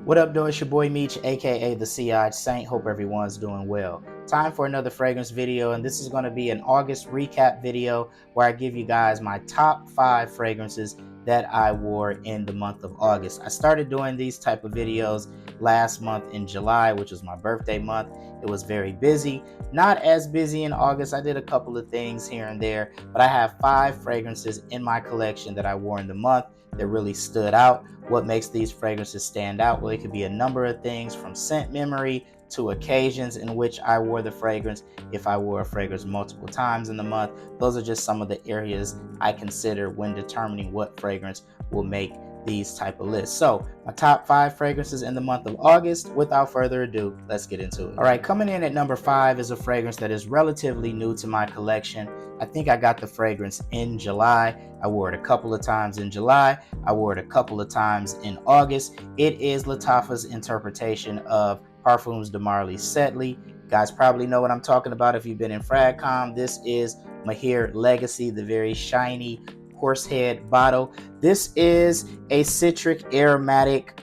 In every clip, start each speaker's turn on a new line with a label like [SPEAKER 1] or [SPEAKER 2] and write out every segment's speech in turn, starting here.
[SPEAKER 1] What up, though? It's your boy Meech, aka the Sea Saint. Hope everyone's doing well. Time for another fragrance video, and this is going to be an August recap video where I give you guys my top 5 fragrances that I wore in the month of August. I started doing these type of videos last month in July, which was my birthday month. It was very busy. Not as busy in August. I did a couple of things here and there, but I have 5 fragrances in my collection that I wore in the month that really stood out. What makes these fragrances stand out? Well, it could be a number of things, from scent memory to occasions in which I wore the fragrance. If I wore a fragrance multiple times in the month, those are just some of the areas I consider when determining what fragrance will make these type of lists. So my top 5 fragrances in the month of August. Without further ado, let's get into it. All right, coming in at number 5 is a fragrance that is relatively new to my collection. I think I got the fragrance in July. I wore it a couple of times in July. I wore it a couple of times in August. It is Lattafa's interpretation of Parfums de Marly Setley. You guys probably know what I'm talking about if you've been in Fragcom. This is Mahir Legacy, the very shiny horsehead bottle. This is a citric, aromatic,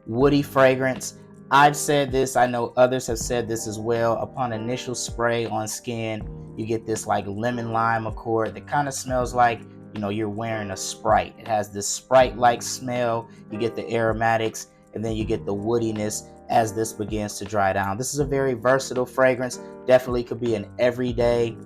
[SPEAKER 1] woody fragrance. I've said this, I know others have said this as well. Upon initial spray on skin, you get this like lemon lime accord that kind of smells like, you know, you're wearing a Sprite. It has this Sprite-like smell. You get the aromatics, and then you get the woodiness as this begins to dry down. This is a very versatile fragrance. Definitely could be an everyday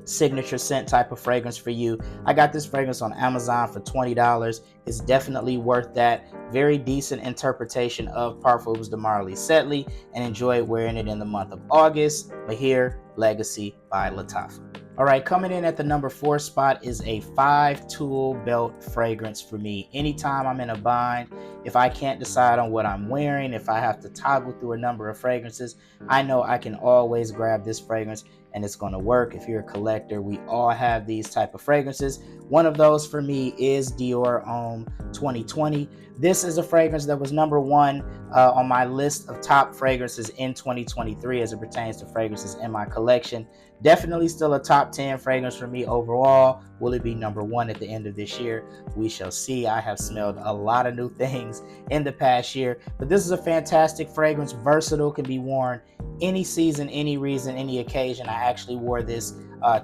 [SPEAKER 1] signature scent type of fragrance for you. I got this fragrance on Amazon for $20. It's definitely worth that. Very decent interpretation of Parfums de Marly Setley, and enjoyed wearing it in the month of August. Mahir Legacy by Lattafa. All right, coming in at the number 4 spot is a 5-tool belt fragrance for me. Anytime I'm in a bind, if I can't decide on what I'm wearing, if I have to toggle through a number of fragrances, I know I can always grab this fragrance and it's going to work. If you're a collector, we all have these type of fragrances. One of those for me is Dior Homme 2020. This is a fragrance that was number 1 on my list of top fragrances in 2023 as it pertains to fragrances in my collection. Definitely still a top 10 fragrance for me overall. Will it be number 1 at the end of this year? We shall see. I have smelled a lot of new things in the past year, but this is a fantastic fragrance. Versatile, can be worn any season, any reason, any occasion. I actually wore this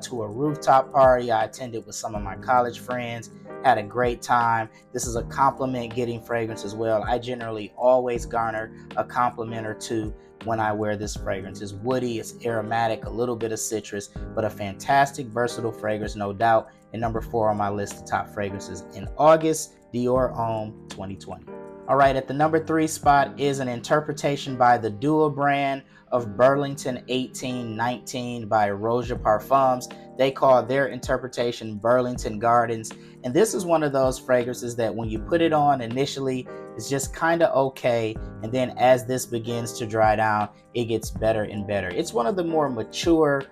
[SPEAKER 1] to a rooftop party I attended with some of my college friends. Had a great time. This is a compliment getting fragrance as well. I generally always garner a compliment or two when I wear this fragrance. It's woody, it's aromatic, a little bit of citrus, but a fantastic, versatile fragrance, no doubt. And number 4 on my list of top fragrances in August, Dior Homme 2020. All right, at the number 3 spot is an interpretation by the Duo brand of Burlington 1819 by Roja Parfums. They call their interpretation Burlington Gardens. And this is one of those fragrances that when you put it on initially, it's just kind of okay. And then as this begins to dry down, it gets better and better. It's one of the more mature,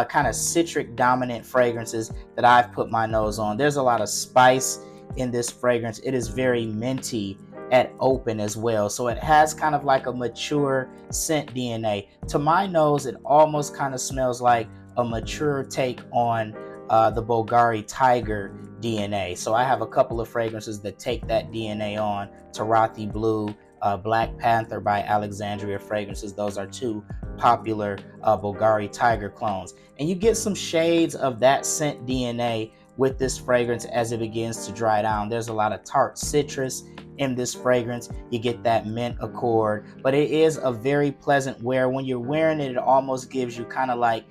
[SPEAKER 1] kind of citric dominant fragrances that I've put my nose on. There's a lot of spice in this fragrance. It is very minty at open as well, so it has kind of like a mature scent DNA. To my nose, it almost kind of smells like a mature take on the Bulgari Tiger DNA. So I have a couple of fragrances that take that DNA on. Taratti Blue, Black Panther by Alexandria Fragrances. Those are 2 popular Bulgari Tiger clones, and you get some shades of that scent DNA with this fragrance as it begins to dry down. There's a lot of tart citrus in this fragrance. You get that mint accord, but it is a very pleasant wear. When you're wearing it, it almost gives you kind of like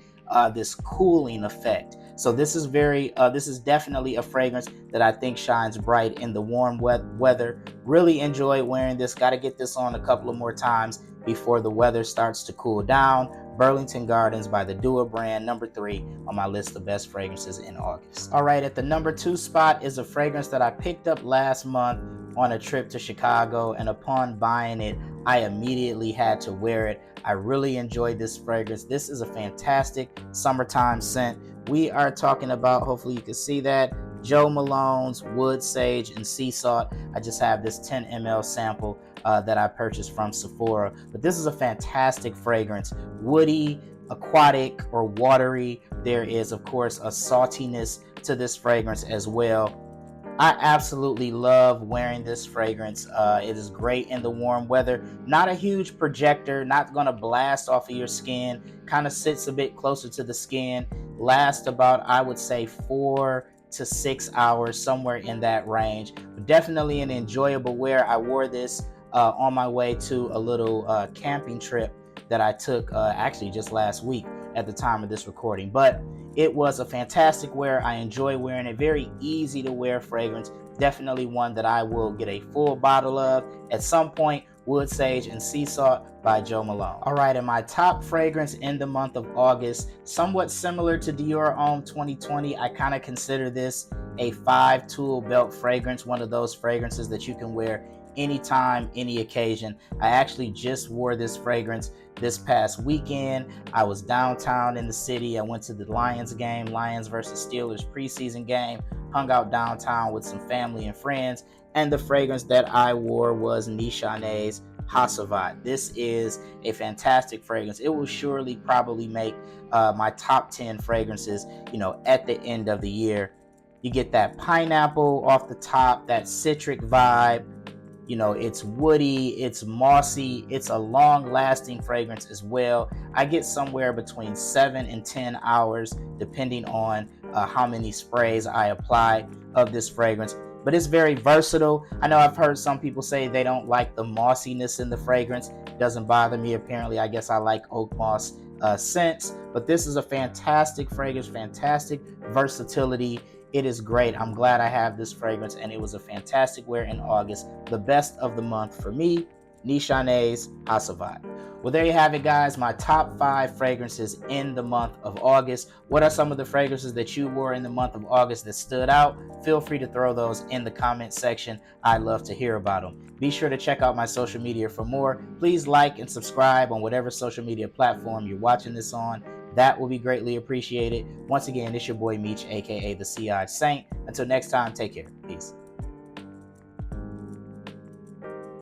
[SPEAKER 1] this cooling effect. So this is definitely a fragrance that I think shines bright in the warm weather. Really enjoy wearing this. Got to get this on a couple of more times before the weather starts to cool down. Burlington Gardens by the Duo brand, number 3 on my list of best fragrances in August. All right, at the number 2 spot is a fragrance that I picked up last month on a trip to Chicago, and upon buying it, I immediately had to wear it. I really enjoyed this fragrance. This is a fantastic summertime scent. We are talking about, hopefully you can see that, Jo Malone's Wood Sage and Sea Salt. I just have this 10 ml sample that I purchased from Sephora, but this is a fantastic fragrance. Woody, aquatic, or watery. There is, of course, a saltiness to this fragrance as well. I absolutely love wearing this fragrance. It is great in the warm weather. Not a huge projector, not going to blast off of your skin. Kind of sits a bit closer to the skin. Lasts about, I would say, 4 to 6 hours, somewhere in that range. But definitely an enjoyable wear. I wore this on my way to a little camping trip that I took actually just last week at the time of this recording. But it was a fantastic wear. I enjoy wearing it. Very easy to wear fragrance. Definitely one that I will get a full bottle of at some point. Wood Sage and Sea Salt by Jo Malone. All right, and my top fragrance in the month of August, somewhat similar to Dior Homme 2020. I kind of consider this a 5-tool belt fragrance, one of those fragrances that you can wear anytime, any occasion. I actually just wore this fragrance this past weekend. I was downtown in the city. I went to the Lions game, Lions versus Steelers preseason game, hung out downtown with some family and friends, and the fragrance that I wore was Nishane's Hasavat. This is a fantastic fragrance. It will surely probably make my top 10 fragrances, at the end of the year. You get that pineapple off the top, that citric vibe. It's woody, it's mossy, it's a long-lasting fragrance as well. I get somewhere between 7 and 10 hours, depending on how many sprays I apply of this fragrance. But it's very versatile. I know I've heard some people say they don't like the mossiness in the fragrance. It doesn't bother me. Apparently, I guess I like oak moss scents. But this is a fantastic fragrance, fantastic versatility. It is great. I'm glad I have this fragrance, and it was a fantastic wear in August. The best of the month for me, Nishane's Hasavat. Well, there you have it, guys. My top 5 fragrances in the month of August. What are some of the fragrances that you wore in the month of August that stood out? Feel free to throw those in the comment section. I'd love to hear about them. Be sure to check out my social media for more. Please like and subscribe on whatever social media platform you're watching this on. That will be greatly appreciated. Once again, it's your boy Meech, aka the Sea Saint. Until next time, take care. Peace.